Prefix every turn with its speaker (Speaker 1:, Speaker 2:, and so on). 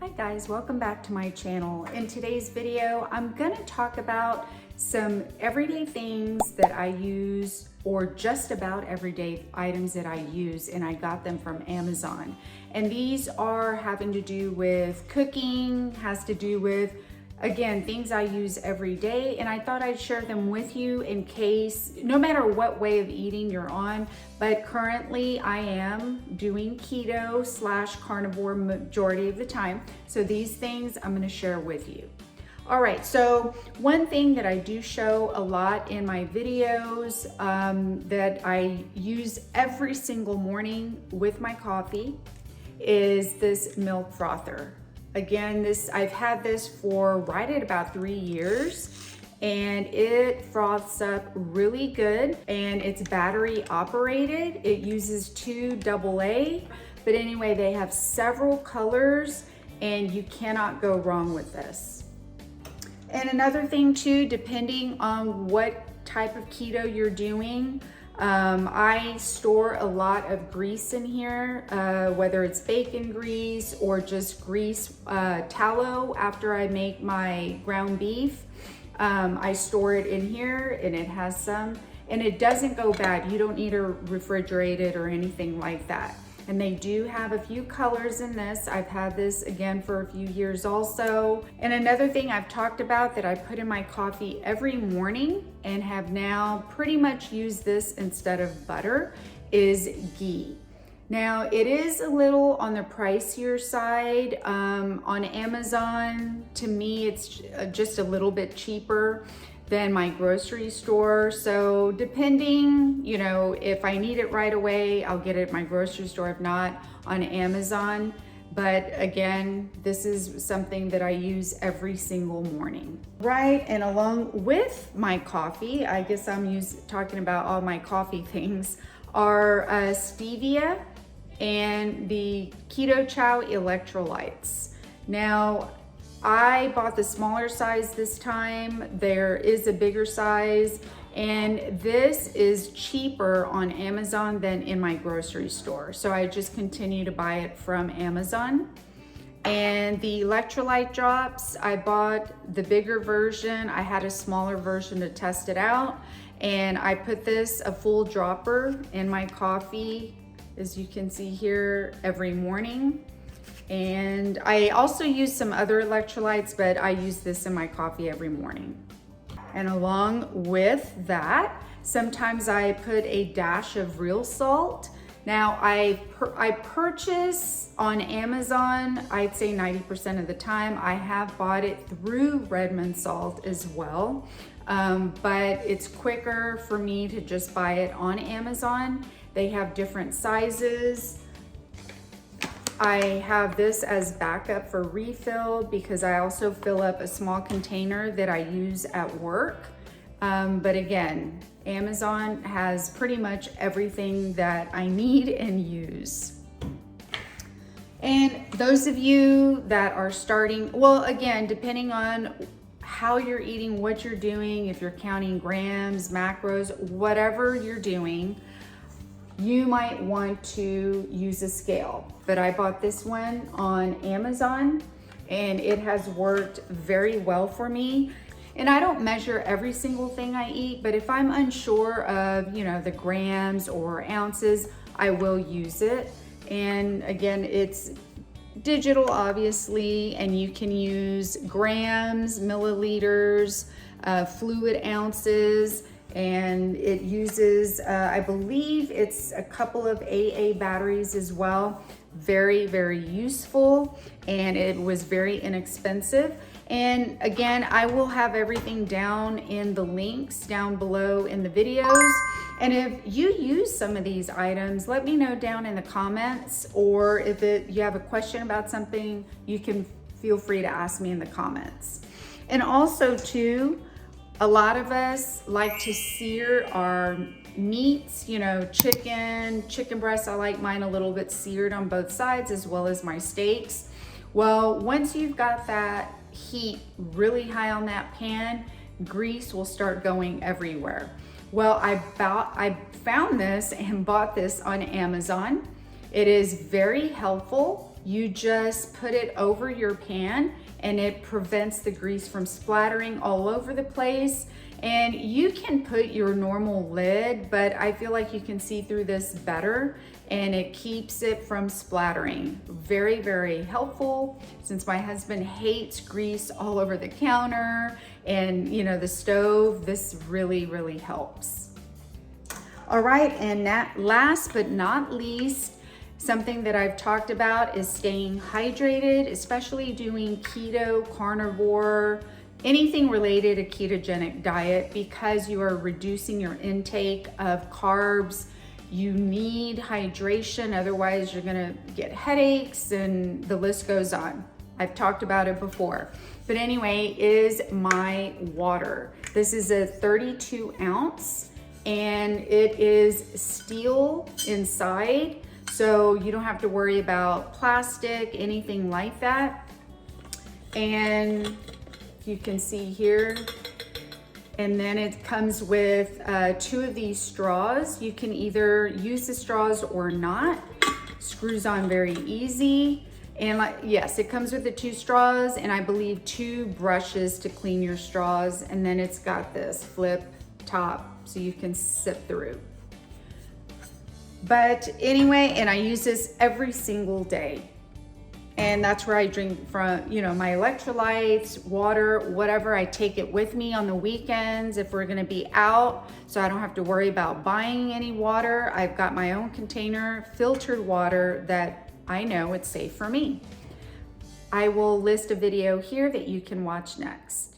Speaker 1: Hi guys, welcome back to my channel. In today's video, I'm gonna talk about some everyday things that I use, or just about everyday items that I use, and I got them from Amazon. And these are having to do with cooking, has to do with, again, things I use every day, and I thought I'd share them with you in case, no matter what way of eating you're on, but currently I am doing keto / carnivore majority of the time. So these things I'm gonna share with you. All right, so one thing that I do show a lot in my videos that I use every single morning with my coffee is this milk frother. Again, I've had this for right at about 3 years, and it froths up really good, and it's battery operated. It uses 2 AA, but anyway, they have several colors and you cannot go wrong with this. And another thing too, depending on what type of keto you're doing, I store a lot of grease in here, whether it's bacon grease or just grease, tallow after I make my ground beef. I store it in here, and it has some, and it doesn't go bad. You don't need to refrigerate it or anything like that. And they do have a few colors in this. I've had this again for a few years also. And another thing I've talked about that I put in my coffee every morning and have now pretty much used this instead of butter is ghee. Now it is a little on the pricier side. On Amazon, to me, it's just a little bit cheaper than my grocery store. So depending, if I need it right away, I'll get it at my grocery store, if not on Amazon. But again, this is something that I use every single morning. Right, and along with my coffee, I guess I'm talking about all my coffee things, are Stevia and the Keto Chow Electrolytes. Now, I bought the smaller size this time. There is a bigger size, and this is cheaper on Amazon than in my grocery store. So I just continue to buy it from Amazon. And the electrolyte drops, I bought the bigger version. I had a smaller version to test it out. And I put this, a full dropper, in my coffee, as you can see here, every morning. And I also use some other electrolytes, but I use this in my coffee every morning. And along with that, sometimes I put a dash of real salt. Now I purchase on Amazon, I'd say 90% of the time. I have bought it through Redmond Salt as well, but it's quicker for me to just buy it on Amazon. They have different sizes. I have this as backup for refill because I also fill up a small container that I use at work. But again, Amazon has pretty much everything that I need and use. And those of you that are starting, well, again, depending on how you're eating, what you're doing, if you're counting grams, macros, whatever you're doing, you might want to use a scale. But I bought this one on Amazon, and it has worked very well for me. And I don't measure every single thing I eat, but if I'm unsure of, the grams or ounces, I will use it. And again, it's digital, obviously, and you can use grams, milliliters, fluid ounces, and it uses, I believe it's a couple of AA batteries as well. Very, very useful, and it was very inexpensive. And again, I will have everything down in the links down below in the videos. And if you use some of these items, let me know down in the comments, or if you have a question about something, you can feel free to ask me in the comments. And also too, a lot of us like to sear our meats, chicken breasts. I like mine a little bit seared on both sides, as well as my steaks. Well, once you've got that heat really high on that pan, grease will start going everywhere. Well, I found this and bought this on Amazon. It is very helpful. You just put it over your pan and it prevents the grease from splattering all over the place. And you can put your normal lid, but I feel like you can see through this better and it keeps it from splattering. Very, very helpful since my husband hates grease all over the counter and the stove. This really, really helps. All right, and last but not least, something that I've talked about is staying hydrated, especially doing keto, carnivore, anything related to ketogenic diet, because you are reducing your intake of carbs. You need hydration, otherwise you're gonna get headaches and the list goes on. I've talked about it before. But anyway, is my water. This is a 32 ounce and it is steel inside, so you don't have to worry about plastic, anything like that. And you can see here, and then it comes with 2 of these straws. You can either use the straws or not. Screws on very easy. And yes, it comes with the 2 straws and I believe 2 brushes to clean your straws. And then it's got this flip top so you can sip through. But anyway, and I use this every single day. And that's where I drink from, my electrolytes, water, whatever. I take it with me on the weekends if we're gonna be out, so I don't have to worry about buying any water. I've got my own container, filtered water that I know it's safe for me. I will list a video here that you can watch next.